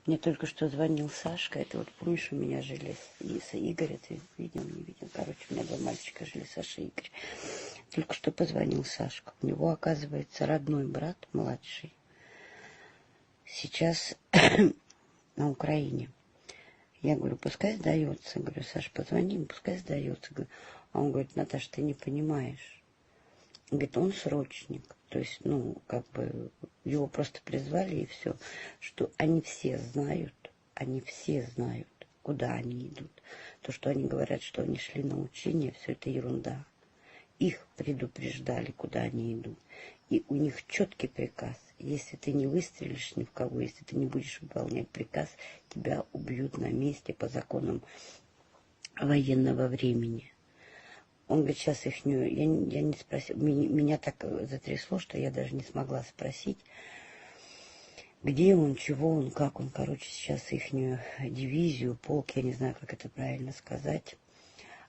Мне только что звонил Сашка. Это вот, помнишь, у меня жили Игорь, ты видел, не видел? Короче, у меня два мальчика жили, Саша и Игорь. Только что позвонил Сашка. У него, оказывается, родной брат, младший, сейчас на Украине. Я говорю, пускай сдается. Говорю, Саш, позвони ему, пускай сдается. А он говорит, Наташа, ты не понимаешь. Говорит, он срочник. То есть, ну, как бы, его просто призвали и все. Что они все знают, куда они идут. То, что они говорят, что они шли на учение, все это ерунда. Их предупреждали, куда они идут. И у них четкий приказ. Если ты не выстрелишь ни в кого, если ты не будешь выполнять приказ, тебя убьют на месте по законам военного времени. Он говорит, сейчас ихнюю... Я не спросила. Меня так затрясло, что я даже не смогла спросить, где он, чего он, как он. Короче, сейчас ихнюю дивизию, полк, я не знаю, как это правильно сказать,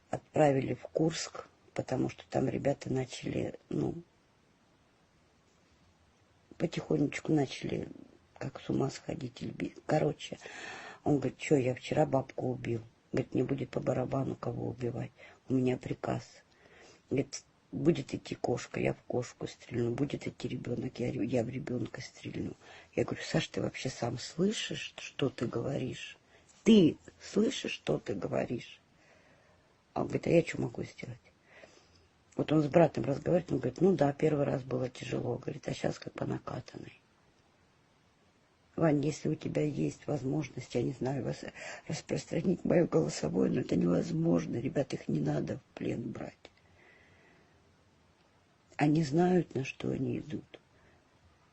отправили в Курск, потому что там ребята начали, ну, потихонечку начали как с ума сходить. Короче, он говорит, что я вчера бабку убил. Говорит, мне будет по барабану кого убивать. У меня приказ. Говорит, будет идти кошка, я в кошку стрельну. Будет идти ребенок, я в ребенка стрельну. Я говорю, Саш, ты вообще сам слышишь, что ты говоришь? Ты слышишь, что ты говоришь? А он говорит, а я что могу сделать? Вот он с братом разговаривает, он говорит, ну да, первый раз было тяжело. Говорит, а сейчас как по накатанной. Вань, если у тебя есть возможность, я не знаю, вас распространить мое голосовое, но это невозможно. Ребят, их не надо в плен брать. Они знают, на что они идут.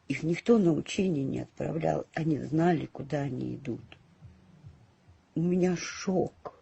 Их никто на учение не отправлял. Они знали, куда они идут. У меня шок.